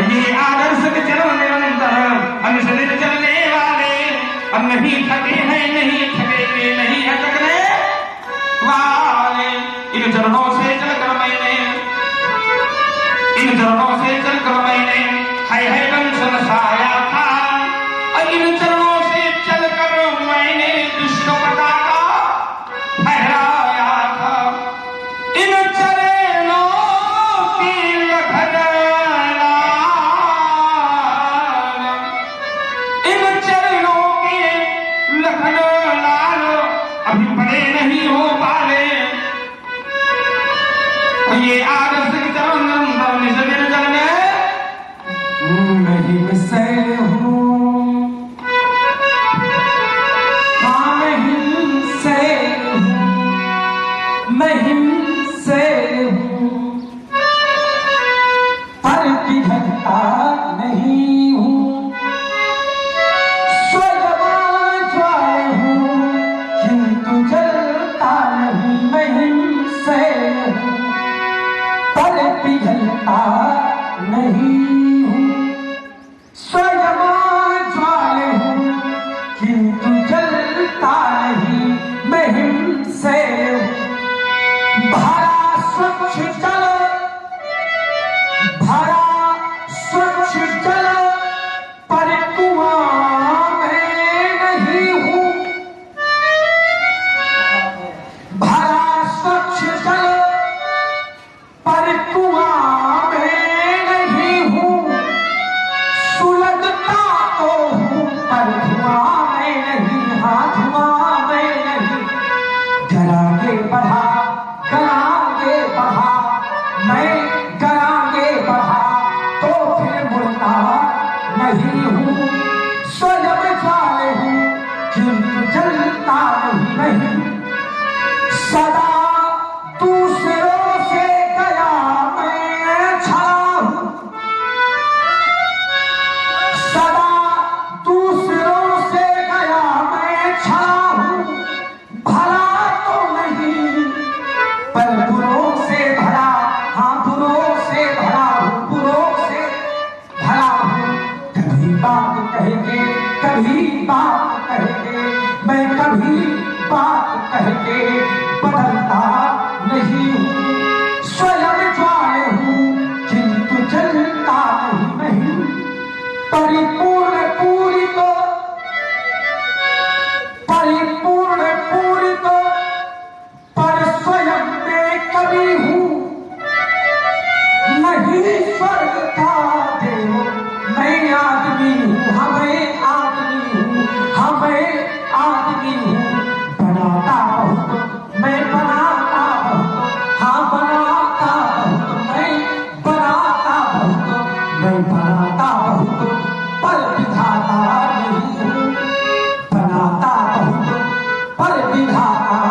ये आदर्श के चरण निरंतर अनुसरित चलने वाले अब नहीं थके हैं, नहीं थकेंगे, नहीं अटकने वाले। इन चरणों से चलकर मैंने हाय हाय वंश नसाया था, और इन चरणों से चलकर मैंने विश्व पताका फहराया था। इन चरणों की लखन लाल अभी बड़े नहीं हो पाले। ये आदर्श की चरण निरंतर निज निर्जन में नहीं मिसल हूँ, हाँ नहीं से हूँ, नहीं से हूँ, पर पिघलता नहीं हूँ। स्वयं ज्वाल हूँ किंतु जलता नहीं, नहीं से हूँ, पर पिघलता नहीं। स्वयं ज्वाल हूँ किंतु जलता नहीं, मैं हिमसे भरा स्वच्छ जल, भरा स्वच्छ जल, पर कुआं में नहीं हूँ। भरा स्वच्छ जल, पर कुआं में नहीं हूँ। सुलगता तो हूँ पर धुआं में नहीं, हाँ धुआं में नहीं। गरागे बढ़ा, गरागे बढ़ा, मैं गरागे बढ़ा तो फिर मुड़ता नहीं हूँ। स्वयं ज्वाल हूँ किंतु जलता नहीं। सदा दूसरों से गया मैं छड़ा हूँ, सदा दूसरों से गया मैं छड़ा हूँ। भला तो नहीं पर बुरों से भरा, हाँ बुरों से भरा हूँ, बुरों से भरा हूँ। कभी बात कहेंगे, कभी बात कहेंगे, मैं कभी बात कहेंगे बदलता नहीं हूँ। स्वयं ज्वाल हूँ किंतु जलता नहीं। परिपूर्ण पूरित, परिपूर्ण पूरित, पर स्वयं में कभी हूँ नहीं। स्वर्ग का देव मैं आदमी हूँ, हाँ मैं आदमी हूँ, हाँ मैं आदमी हूँ। बनाता बहुत मैं बनाता बहुत, हाँ बनाता बहुत मैं बनाता बहुत, मैं बनाता बहुत पर विधाता नहीं हूँ। बनाता बहुत पर विधाता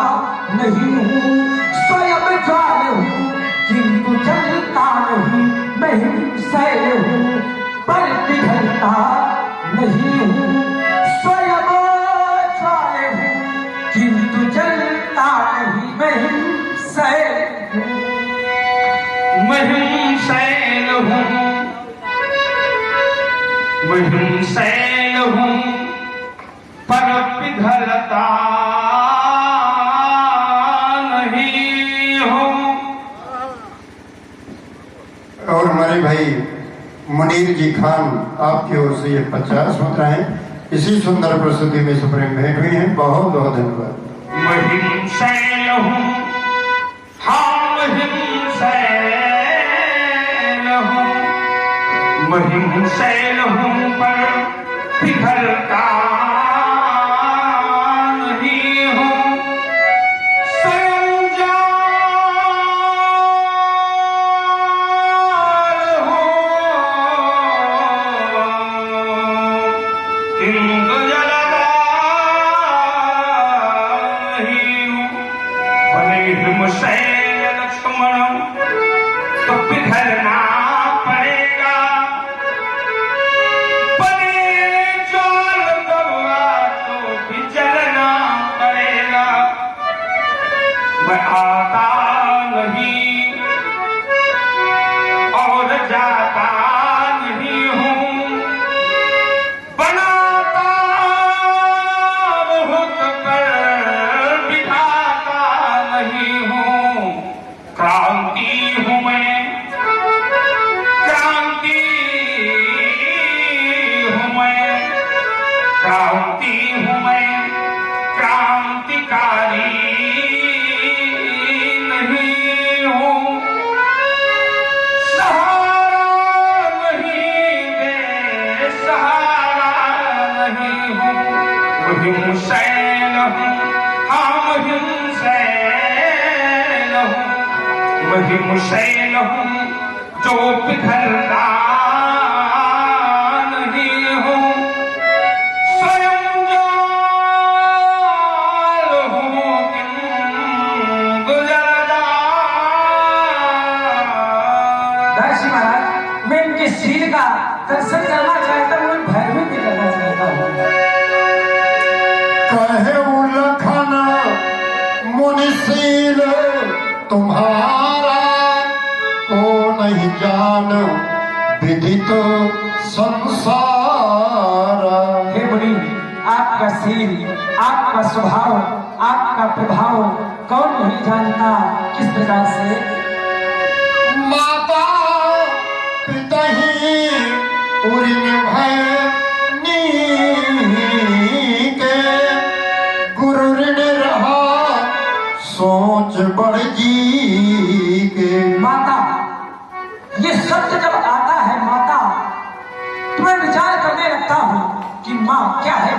नहीं हूँ। स्वयं ज्वाल हूँ किंतु जलता नहीं, मैं हिमशैल हूँ पर पिघलता नहीं हूँ। स्वयं ज्वाल हूँ किंतु जलता नहीं, मैं हिमशैल हूँ। मैं हिमशैल हूँ, मैं हिमशैल हूँ पर पिघलता नहीं हूँ। और हमारे भाई मुनीर जी खान आपकी ओर से ये 50 मुद्राएं इसी सुंदर प्रस्तुति में सुप्रीम भेंट हुई हैं। बहुत बहुत धन्यवाद। मैं हिमशैल हूँ, हाँ मैं हिमशैल हूँ, मैं हिमशैल हूँ पर पिघलता नहीं हूँ। स्वयं ज्वाल हूँ किंतु जलता नहीं हूँ। भले हिमशैल लक्ष्मण तो पिघलना पड़ेगा, बने ज्वाल बबुआ तो भी जलना पड़ेगा। मैं आता नहीं और जाता नहीं, वही मुसैल हूँ जो पिघलता नहीं हूँ, स्वयं जाल हूँ किन गुजरता। दर्शी महाराज, मैं इनके शील का दर्शन करना चाहता हूँ, भयभीत करना चाहता हूँ। कहे उलखन मुनिशील तुम्हारा, को नहीं जान विदित संसार। हे मुनि, आपका शील, आपका स्वभाव, आपका प्रभाव कौन नहीं जानता। किस प्रकार से? माता पिता ही उरिन भैनी के, गुरु ऋण रहा सोच बड़ जी के। माता, ये शब्द जब आता है माता, तो मैं विचार करने लगता हूं कि माँ क्या है।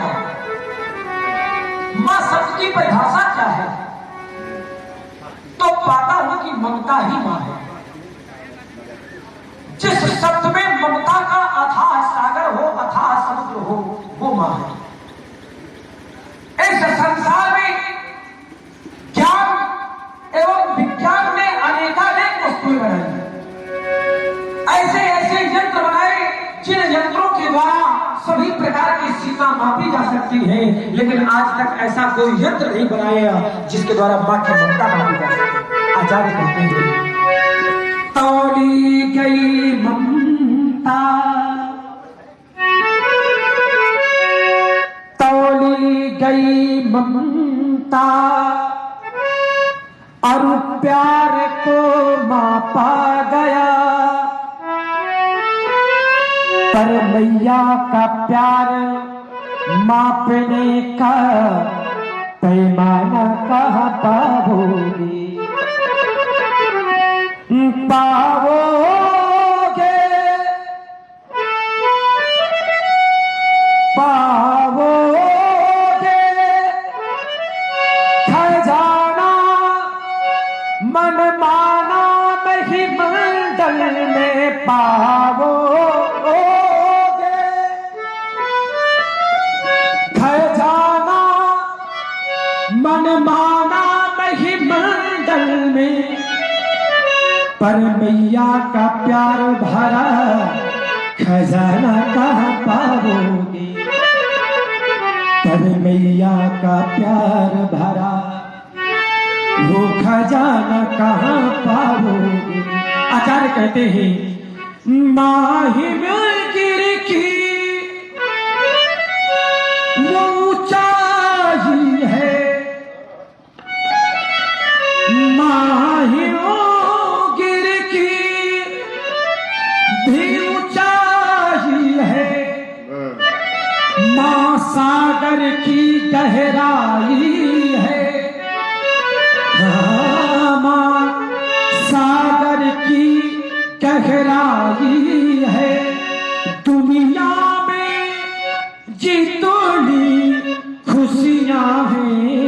माँ शब्द की परिभाषा क्या है, तो पाता हूं कि ममता ही माँ है। जिस शब्द में ममता का अथाह सागर हो, अथाह समुद्र हो, वो माँ है। इस संसार में ज्ञान एवं विज्ञान ने अनेकानेक वस्तुएं बनाई, ऐसे ऐसे यंत्र बनाए जिन यंत्रों के द्वारा सभी प्रकार की सीमा मापी जा सकती है, लेकिन आज तक ऐसा कोई यंत्र नहीं बनाया जिसके द्वारा मां की ममता मापी जा सके। आचार्य कहते हैं, तौली गई ममता, तौली गई ममता, और प्यार को मापा गया, पर मैया का प्यार मापने का पैमाना कहाँ पाओगे। पाओगे, पाओगे खजाना मन माना नहीं मंडल में, पाओगे खजाना मन माना नहीं मंडल में, पर मैया का प्यार भरा खजाना कहाँ पाओगे। पर मैया का प्यार भरा वो खजाना कहाँ पाओगे। आचार्य कहते हैं, माही गिर की वो ऊंचाई है, माही गिर की भी ऊंचाई है, माँ सागर की गहराई है, माँ सागर की गहराई है, दुनिया में जितनी खुशियां हैं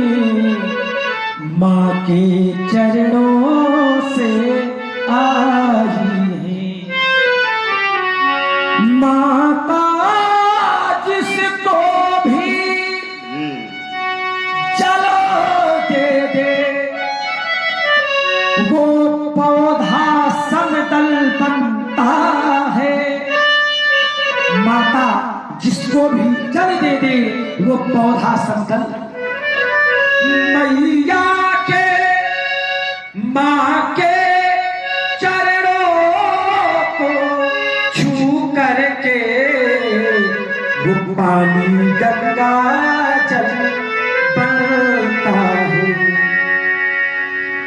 माँ के चरणों से आई है। माता जिसको भी चलो दे दे, वो पौधा समतल बनता है। माता जिसको भी जल दे दे, वो पौधा समतल। मैया के माँ के चरणों को छू करके वो पानी गंगा जल बनता है,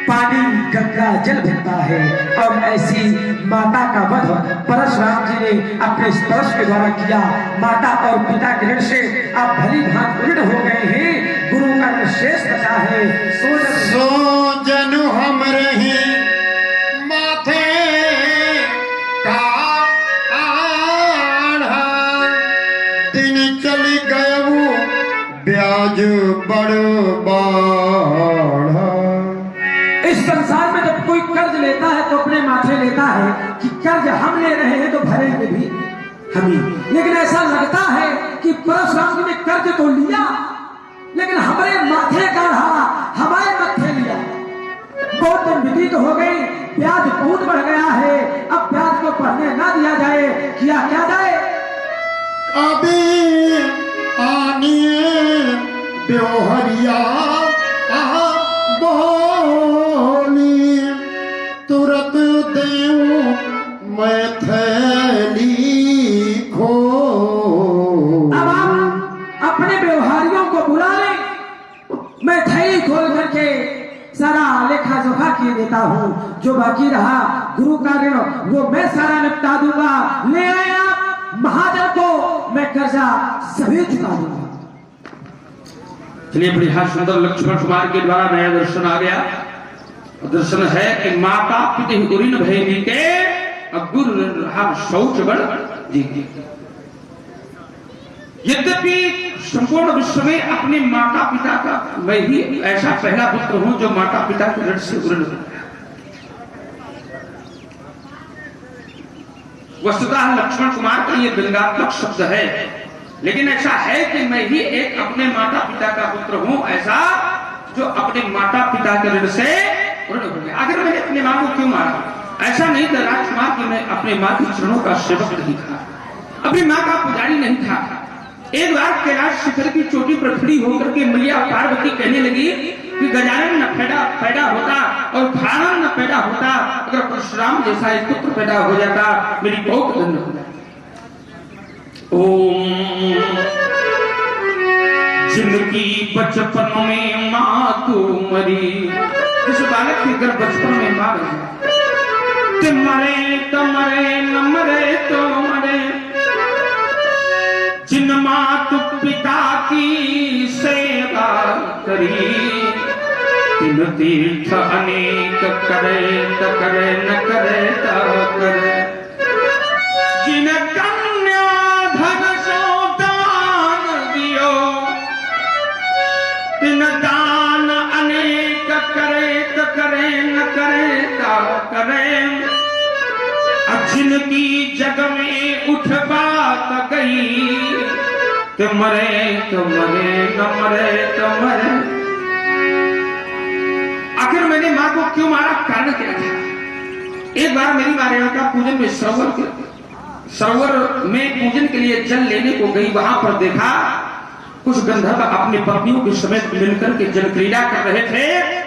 पानी गंगा जल बनता है। और ऐसी माता का वध परशुराम जी ने अपने स्पर्श के द्वारा किया। माता और पिता के ऋण से आप भली भांति ऋण हो गए हैं, गुरु का ऋण शेष बचा है। सो जनु हम रही माथे का आढ़ा, दिन चली गयू ब्याज बड़ बाढ़ा। इस संसार में जब कोई कर्ज लेता है तो भी हमें। लेकिन ऐसा लगता है कि परशुराम जी ने कर्ज तो लिया, लेकिन हमारे माथे का रहा, हमारे मत्थे लिया। बहुत दिन व्यतीत हो गई, ब्याज बहुत बढ़ गया है, अब ब्याज को बढ़ने ना दिया जाए, किया क्या जाए? अभी आनी ब्योहरिया बोली तुरंत देऊं मैं थैली खो। अब आप अपने व्यवहारियों को बुला लें, मैं थैली खोल करके सारा लेखा जोखा किए देता हूँ। जो बाकी रहा गुरु का ऋण वो मैं सारा निपटा दूंगा। ले आए आप महाजन को, मैं कर्जा सभी चुका दूंगा। चलिए, बड़ी हाथ सुंदर लक्ष्मण कुमार के द्वारा नया दर्शन आ गया। दर्शन है कि माता पिता उरिन भय के अगुर रहा शौच बड़ जी। यद्यपि संपूर्ण विश्व में अपने माता पिता का मैं ही ऐसा पहला पुत्र हूं जो माता पिता के ऋण से उऋण हो गया। वस्तुतः लक्ष्मण कुमार का ये व्यंग्यात्मक शब्द है, लेकिन ऐसा है कि मैं ही एक अपने माता पिता का पुत्र हूं ऐसा जो अपने माता पिता के ऋण से उऋण हो गया। अगर मैंने अपनी मां को क्यों मारा? ऐसा नहीं था राजकुमार कि मैं अपने मां के चरणों का सेवक नहीं था, अपनी मां का पुजारी नहीं था। एक बार कैलाश शिखर की चोटी पर खड़ी होकर के मैया पार्वती कहने लगी कि गजानन न पैदा होता और भारण न पैदा होता, अगर परशुराम जैसा एक पुत्र पैदा हो जाता मेरी बहुत धन्य हो जाती। ओम जिंदगी बचपन में माँ तू मरी, इस बालक के घर बचपन में माँ मरी, मरे तो मरे न मरे तो मरे, जिन मात पिता की सेवा करी, तिन तीर्थ अनेक करे त करे न करे त करे, जिन कन्या धन सो दान दियो, तिन दान अनेक करे त करे न करे त करे, जिनकी जग में उठ बात गई, तो मरे तो मरे न मरे तो मरे। आखिर मैंने मां को क्यों मारा? कारण क्या था? एक बार मेरी मां रेणुका पूजन में सरोवर में पूजन के लिए जल लेने को गई। वहां पर देखा कुछ गंधर्व अपनी पत्नियों के समेत मिलकर के जल क्रीड़ा कर रहे थे।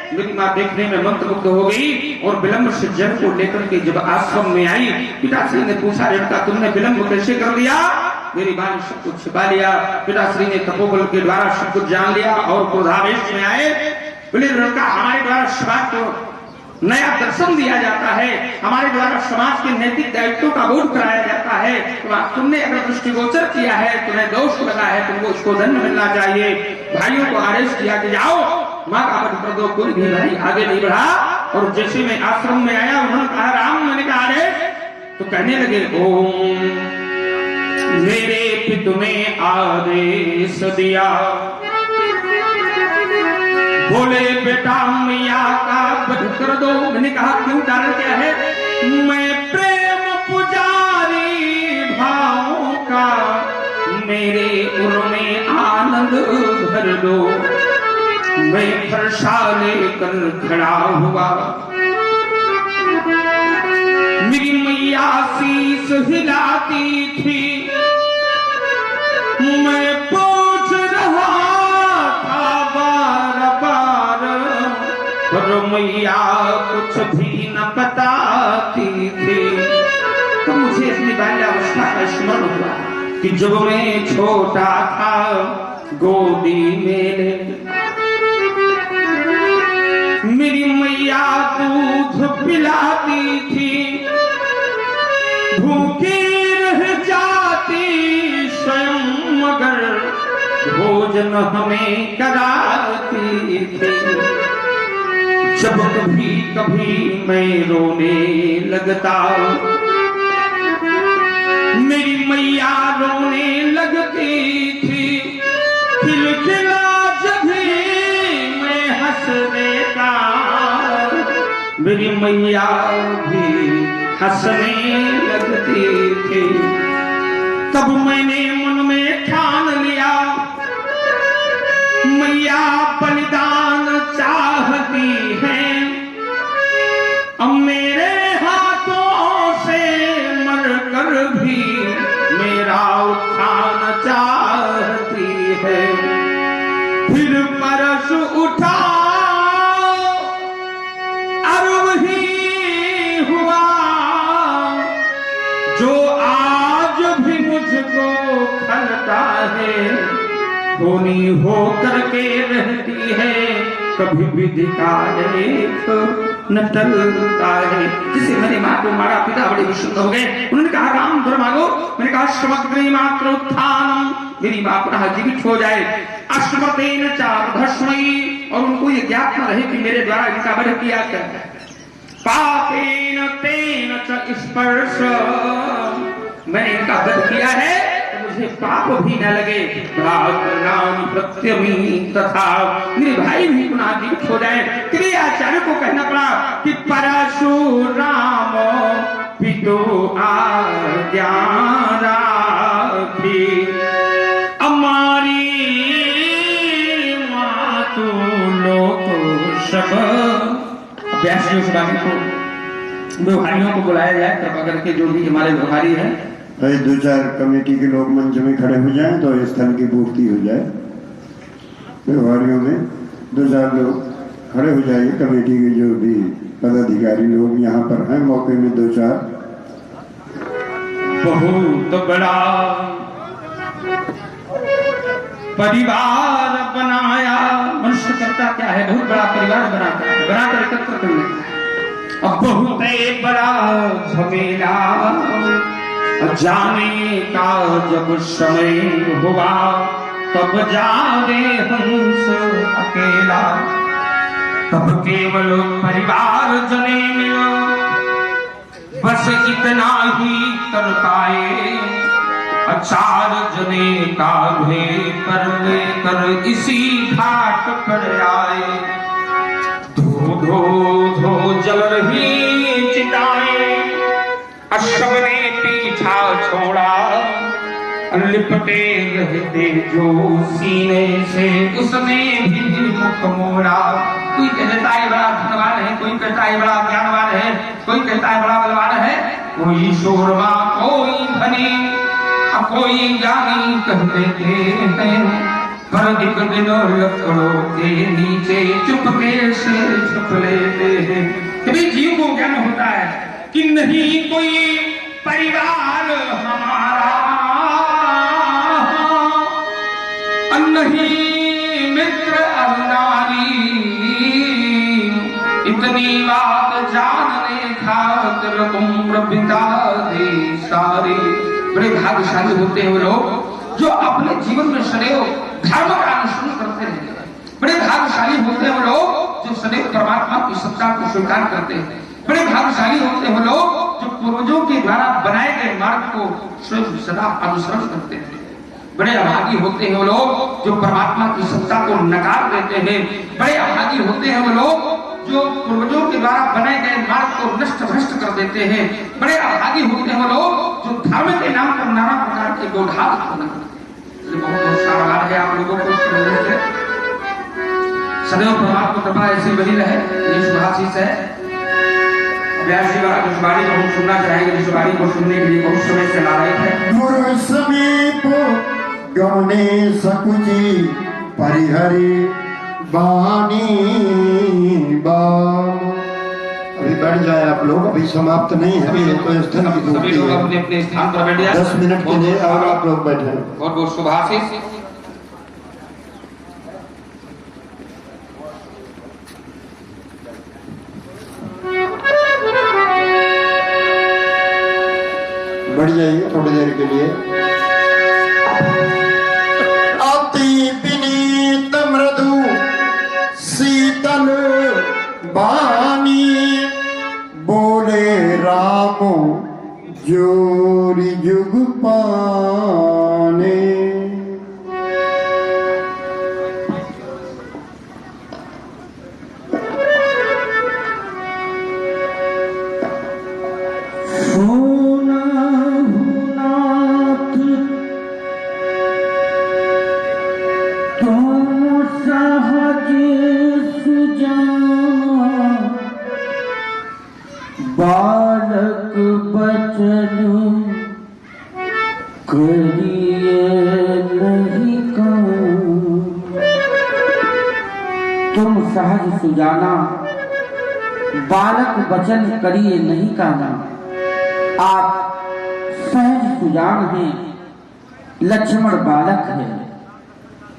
मेरी मां देखने में मंत्रमुग्ध हो गई और विलंब से जल को लेकर के जब आश्रम में आई, पिताश्री ने पूछा रेणुका तुमने विलंब कैसे कर दिया? मेरी मां ने सब कुछ छिपा लिया। पिताश्री ने तपोबल के द्वारा सब कुछ जान लिया और क्रोधावेश में आए। बोले रेणुका हमारे द्वारा समाज को नया दर्शन दिया जाता है, हमारे द्वारा समाज के नैतिक दायित्वों का बोध कराया जाता है। तो तुमने अगर दृष्टिगोचर किया है, तुम्हें दोष लगा है, तुमको उसको दंड मिलना चाहिए। भाइयों को आदेश किया कि जाओ माँ का वध कर दो। कोई भी भाई आगे नहीं बढ़ा और जैसे मैं आश्रम में आया उन्होंने कहा राम, मैंने कहा आदेश, तो कहने लगे ओम मेरे पितु ने आदेश दिया, बोले बेटा मैया का वध कर दो। मैंने कहा क्यों? कारण क्या है? मैं प्रेम पुजारी भावों का, मेरे उर में आनंद भर दो। मैं फरसा लेकर खड़ा हुआ, मेरी मैया शीश हिलाती थी, मैं पूछ रहा था बार बार, पर मैया कुछ भी न बताती थी। तो मुझे अपनी बाल्यावस्था का स्मरण हुआ कि जब मैं छोटा था गोदी में मेरी मैया दूध पिलाती थी, भूखी रह जाती स्वयं मगर भोजन हमें कराती थी। जब कभी कभी मैं रोने लगता, मेरी मैया रोने लगती थी, खिलखिला जभी मैं हंस देता, मेरी मैया भी हंसने लगती थी। तब मैंने मन में ठान लिया, मैया बलिदान चाहती है, अब मेरे हाथों से मरकर भी मेरा उत्थान चाहती है। फिर परश उठा और वही हुआ जो आज भी मुझको खलता है, होनी हो करके रहती है, कभी विधि का एक न टलता है। जिसे मेरी माँ को मारा, पिता बड़े विशुद्ध हो गए, उन्होंने कहा राम वर मांगो, मैंने कहा समग्री मात्र उत्थानम, मेरी माँ पुनः जीवित हो जाए। अश्वतेन चार्धश्मयी, और उनको ये ज्ञात न रहे कि मेरे द्वारा इनका वध किया क्या है। पापेन तेन च स्पर्श, मैंने इनका वध किया है तो मुझे पाप भी न लगे। नाम प्रत्यमी तथा, मेरे भाई भी पुनः जीवित हो जाए। तेरे आचार्य को कहना पड़ा कि परशुराम पितु आज्ञा राखी, हमारी मातु लोक सब। व्यास जी को व्यवहारियों को बुलाया जाए कृपा करके, जो भी हमारे व्यवहारी हैं। भाई 2-4 कमेटी के लोग मंच में खड़े हो जाएं तो स्थल की पूर्ति हो जाए। व्यवहारियों में 2-4 लोग खड़े हो जाइए, कमेटी के जो भी पदाधिकारी लोग यहाँ पर हैं, मौके में 2-4। बहुत बड़ा परिवार बनाया, मनुष्य करता क्या है, बहुत बड़ा परिवार बनाता है, बनाकर एकत्र कर लेता है। अब बहुत बड़ा झमेला जाने का जब समय हुआ, तब जाने हंस अकेला, तब केवल परिवार जने मिलो, बस इतना ही कर पाए। 4 जने कान्हे पर लेकर इसी घाट पर आए। धो जल रही चिताएं, अश्व ने पीछा छोड़ा, लिपटे रहते जो सीने से उसने भी मुख मोड़ा। कोई कहता है बड़ा धनवान है, कोई कहता है बड़ा ज्ञानवान है, कोई कहता है बड़ा बलवान है, कोई शोरमा कोई धनी कोई ज्ञानी कह देते हैं, पर एक दिन लकड़ों के नीचे चुपके से छुप लेते हैं। कभी जीव को ज्ञान होता है कि नहीं कोई परिवार हमारा, नहीं मित्र नारी, इतनी बात जानने खातिर उम्र बिता दी सारी। बड़े भाग्यशाली होते हैं वो लोग जो अपने जीवन में सदैव धर्म का अनुसरण करते हैं। बड़े भाग्यशाली होते हैं वो लोग जो सदैव परमात्मा की सत्ता को स्वीकार करते हैं। बड़े भाग्यशाली होते हैं वो लोग जो पूर्वजों के द्वारा बनाए गए मार्ग को स्वयं सदा अनुसरण करते हैं। बड़े अभागी होते हैं वो लोग जो परमात्मा की सत्ता को नकार देते हैं। बड़े अभागी होते हैं वो लोग जो पूर्वजों के द्वारा बनाए गए मार्ग को नष्ट भ्रष्ट कर देते हैं। बड़े अभागी होते हैं वो लोग जो धर्म के नाम पर नाना प्रकार के गोढ़ाल उत्पन्न करते हैं। बहुत बहुत सारा है आप लोगों को सदैव परमात्मा कृपा ऐसी बनी रहे, ये शुभाशीष है। व्यास जी वाला जो बाणी को हम सुनना चाहेंगे, जिस बाणी को सुनने के लिए बहुत समय से लायक है। गुरु समीप गौने सकुची परिहरी बानी बाम। अभी बढ़ जाए आप लोग, अभी समाप्त नहीं है, अभी तो स्थल की सभी लोग अपने अपने स्थान पर बैठ जाए। 10 मिनट के लिए और आप लोग बैठे। बहुत बहुत शुभाशीष। बढ़ जाइए थोड़ी देर के लिए। अति विनीत मृदु शीतल बानी, बोले राम जोरी जुग पाने। नाथ करिए नहीं कहूं तुम सहज सुजाना, बालक वचन करिए नहीं कहना। आप सहज सुजान हैं, लक्ष्मण बालक है।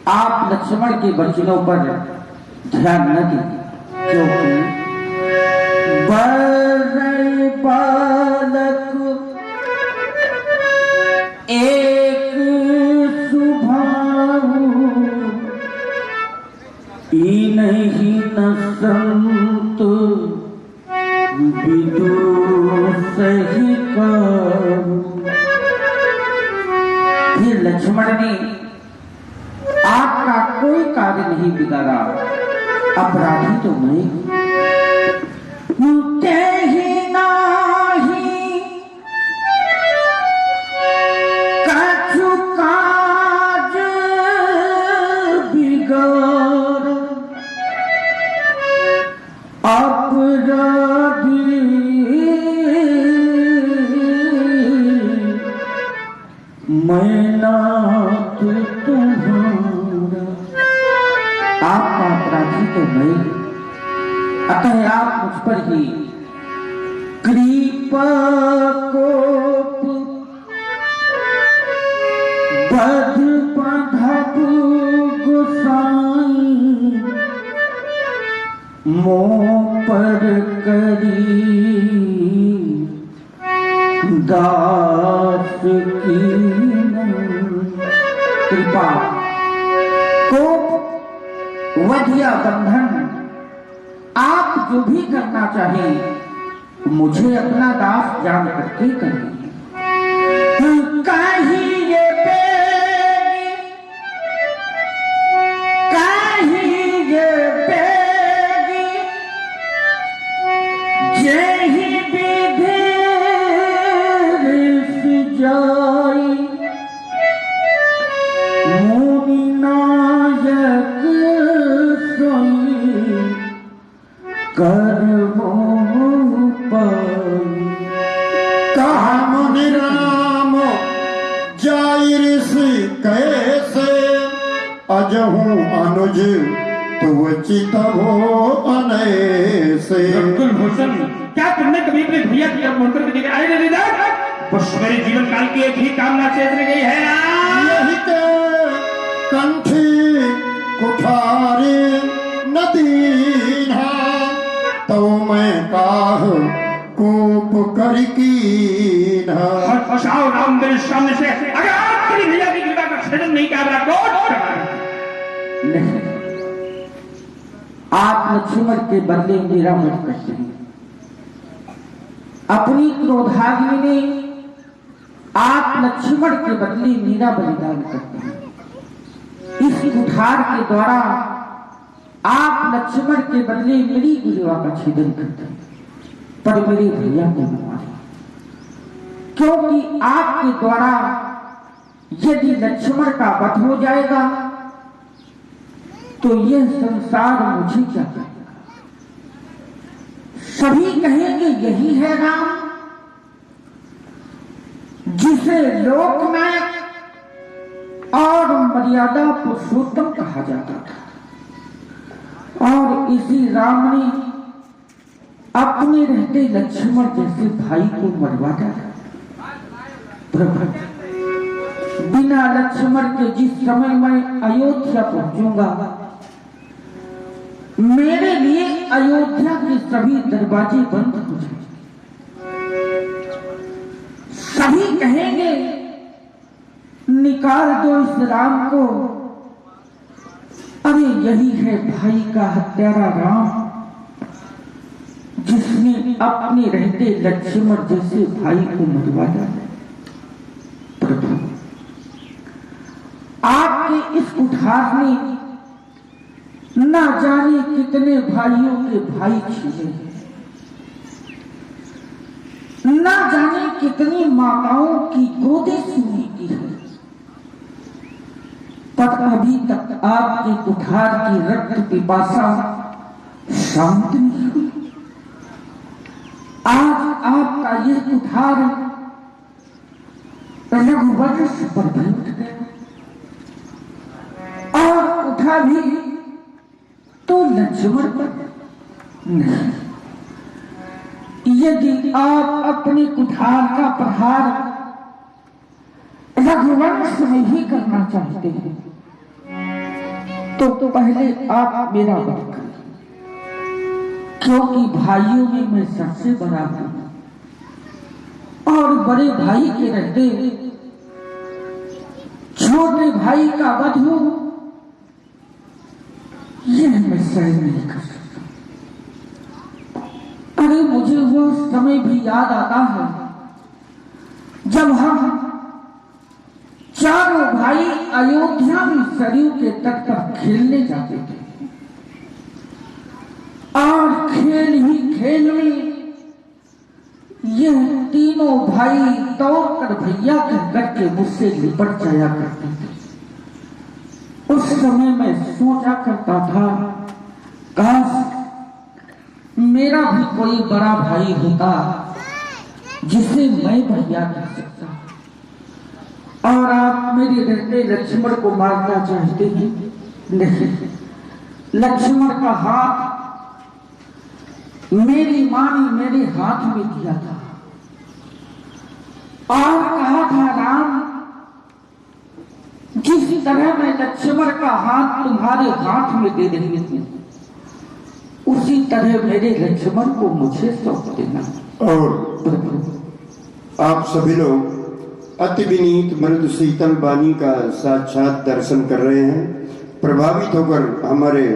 आप लक्ष्मण के वचनों पर ध्यान न दें, क्योंकि बड़े बालक एक सुभाऊ, नहीं न संत विदु सही कहूं। फिर लक्ष्मण ने आपका कोई कार्य नहीं बिगाड़ा, अपराधी तो मैं ही नाही कछु काज बिगाड़, अपराधी मैं नाथ तुम्हारा। आपका अपराधी तो मैं, अतः आप मुझ पर ही कृपा कोप बध बंधप गोसाई, मोह पर करी दास की कृपा। कोप वधिया बंधन आप जो भी करना चाहें मुझे अपना दास जान करके करें। कहिए बेगी, कहिए बेगी, जेहि विधि जाई, मुनि नायक सोई कर्मो पाई। काम निराम जाई ऋषि कैसे, अजहूं अनुज तु चित हो अनैसे। भूषण, क्या तुमने कभी अपने भैया की अब मंत्र के लिए आए नहीं दादा? बस मेरे जीवन काल की एक ही कामना चेत गई है। यही के कंठी कुठारी नदीना, तो मैं काह कोप कर कीना। फसाओ राम मेरे सामने से, अगर आप मेरी भैया की कृपा का छेदन नहीं कर रहा नहीं, आप लक्ष्मण के बदले मेरा मत करते हैं। अपनी क्रोधाग्नि में आप लक्ष्मण के बदले मेरा बलिदान करते हैं। इस कुठार के द्वारा आप लक्ष्मण के बदले मेरी गुरुआ का छेदन करते हैं, पर मेरे भैया को मारे, क्योंकि आपके द्वारा यदि लक्ष्मण का वध हो जाएगा तो यह संसार मुझे क्या कहेगा? सभी कहेंगे यही है राम जिसे लोकनायक और मर्यादा पुरुषोत्तम कहा जाता था, और इसी राम ने अपने रहते लक्ष्मण जैसे भाई को मरवा डाला। प्रभु, बिना लक्ष्मण के जिस समय मैं अयोध्या पहुंचूंगा, मेरे लिए अयोध्या के सभी दरवाजे बंद हो जाएंगे। सभी कहेंगे निकाल दो इस राम को। अरे यही है भाई का हत्यारा राम, जिसने अपने रहते लक्ष्मण जैसे भाई को मरवा डाला। प्रभु, आपके इस कुठार ने ना जाने कितने भाइयों के भाई छीने हैं, ना जाने कितनी माताओं की गोदें सुनी की है, पर अभी तक आपके कुठार की रक्त पिपासा शांत नहीं हुई। आज आपका यह कुठार रघुवंश पर भी उठ गया, और उठा भी तो लक्ष्मण पर नहीं। यदि आप अपनी कुठार का प्रहार रघुवंश में ही करना चाहते हैं तो पहले आप मेरा वध करें, क्योंकि भाइयों में मैं सबसे बड़ा हूं और बड़े भाई के रहते छोटे भाई का वध हो यह मैं सहन नहीं कर सकता। अरे मुझे वो समय भी याद आता है जब हम चारों भाई अयोध्या में सरयू के तट पर खेलने जाते थे, और खेल ही खेल में यह तीनों भाई दौड़कर भैया कहकर के मुझसे लिपट जाया करते थे। उस समय मैं सोचा करता था, काश मेरा भी कोई बड़ा भाई होता जिसे मैं भैया कह सकता। और आप मेरे रहते लक्ष्मण को मारना चाहते हैं? नहीं, लक्ष्मण का हाथ मेरी मां ने मेरे हाथ में दिया था और कहा था, राम जिस तरह मैं लक्ष्मण का हाथ तुम्हारे हाथ में दे रही हूं उसी तरह मेरे लक्ष्मण को मुझे सौंप देना। और आप सभी लोग अति विनीत मृदु शीतल वाणी का साक्षात दर्शन कर रहे हैं। प्रभावित होकर हमारे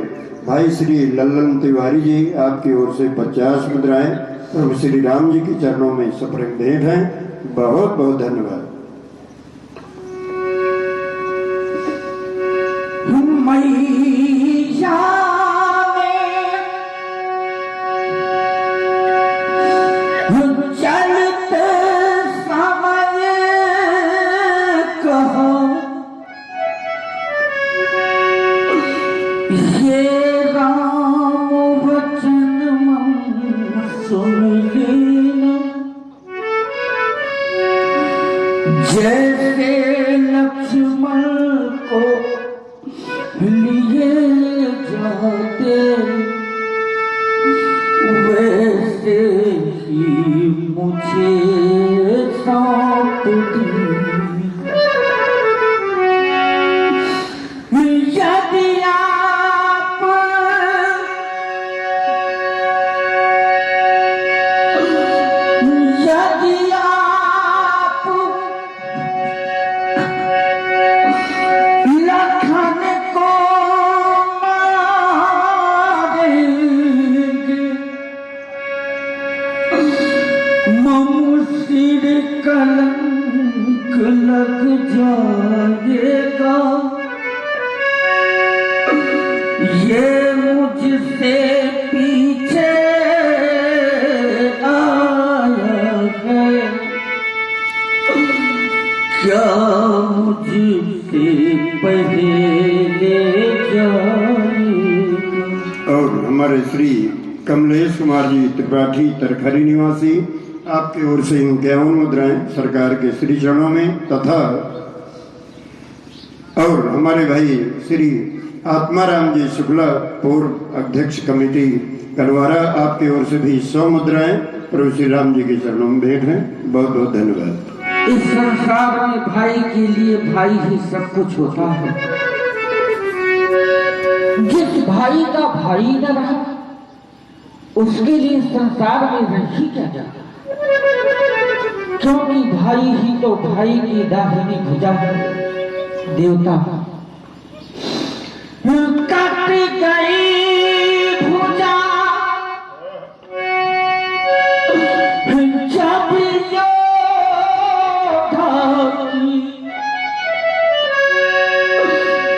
भाई श्री लल्लन तिवारी जी आपकी ओर से 50 मुद्राएं प्रभु श्री राम जी के चरणों में सप्रेम भेंट हैं। बहुत बहुत धन्यवाद। मैया चलते समय कहो ये राम वचन मन सुन लेना, जैसे लक्ष्मण को लिए जाते वैसे ही मुझे सौंप दी। यदि आप लखन को सिर कलंक लग जाएगा, ये मुझसे पीछे आया है, क्या मुझसे पहले जाएगा। और हमारे श्री कमलेश कुमार जी त्रिपाठी तरखरी निवासी आपकी ओर से 51 मुद्राएं सरकार के श्री चरणों में तथा और हमारे भाई श्री आत्माराम जी शुक्ला पूर्व अध्यक्ष कमेटी कलवारा आपकी ओर से भी 100 मुद्राएं प्रभु श्री राम जी के चरणों में भेंट हैं। बहुत बहुत धन्यवाद। इस संसार में भाई के लिए भाई ही सब कुछ होता है। जिस भाई का भाई न रहा उसके लिए संसार में रह ही क्या जाता, क्योंकि भाई ही तो भाई की दाहिनी भुजा है। देवता कट गई भुजा जब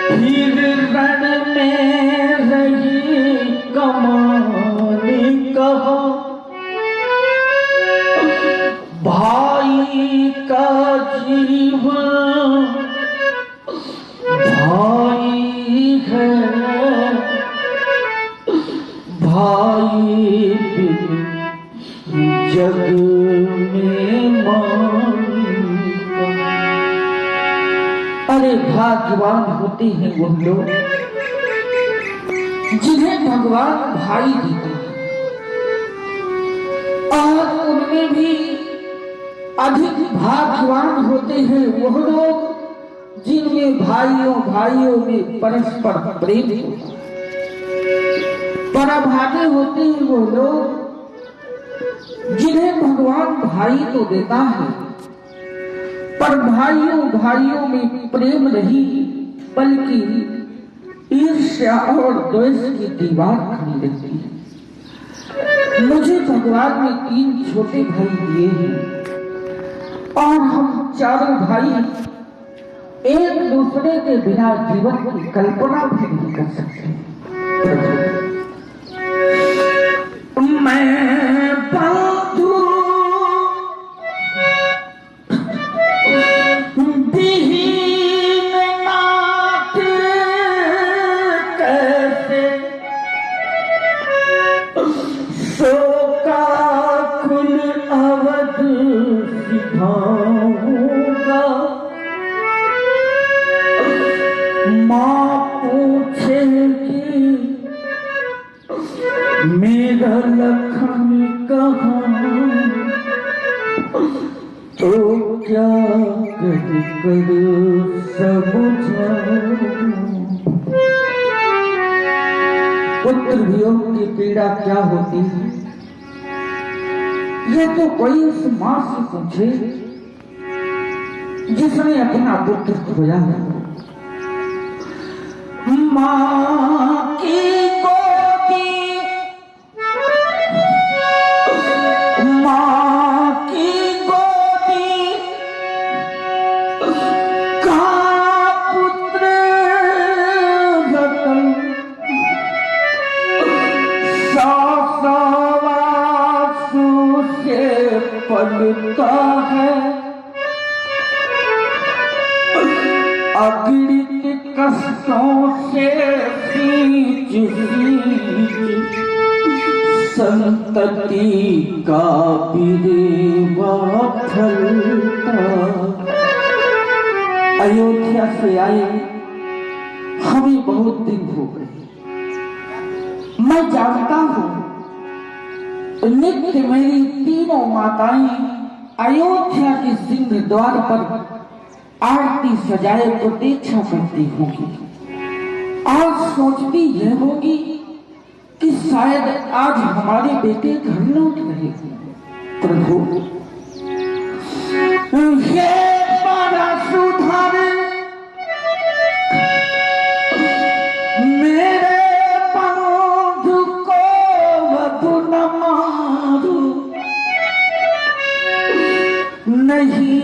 फिर रण में रही कमाने कहा, भाई का जीवन भाई है, भाई बिन जग में मांग अरे भाग्यवान होते हैं वो लोग जिन्हें भगवान भाई देता है, और उनमें भी अधिक भाग्यवान होते हैं वो लोग जिनमें भाइयों में परस्पर प्रेम होता है। पराभागे होते हैं वो लोग जिन्हें भगवान भाई तो देता है, पर भाइयों में प्रेम नहीं बल्कि ईर्ष्या और द्वेष की दीवार खड़ी रहती है। मुझे भगवान ने 3 छोटे भाई दिए हैं और हम चारों भाई एक दूसरे के बिना जीवन की कल्पना भी नहीं कर सकते। मैं बंधु विहीन नाथ कैसे शोका कुल अवध सिखाऊंगा। माँ पूछेगी मेरा लखन कहाँ, तो क्या कर समझाऊं। पुत्र वियोग की पीड़ा क्या होती है, ये तो कोई उस माँ से पूछे जिसने अपना पुत्र खोया है। माँ की पलता है अगणित कष्टों से सींच संतति का बिरेवा फलता। अयोध्या से आए हमें बहुत दिन हो गए। मैं जानता हूँ नित्य मेरी 3 माताएं अयोध्या के सिंह द्वार पर आरती सजाए प्रतीक्षा करती होगी और सोचती यह होगी कि शायद आज हमारे बेटे घर लौट रहे। प्रभु ये बड़ा सुधार मेरे बंधु को वधु न मारू, नहीं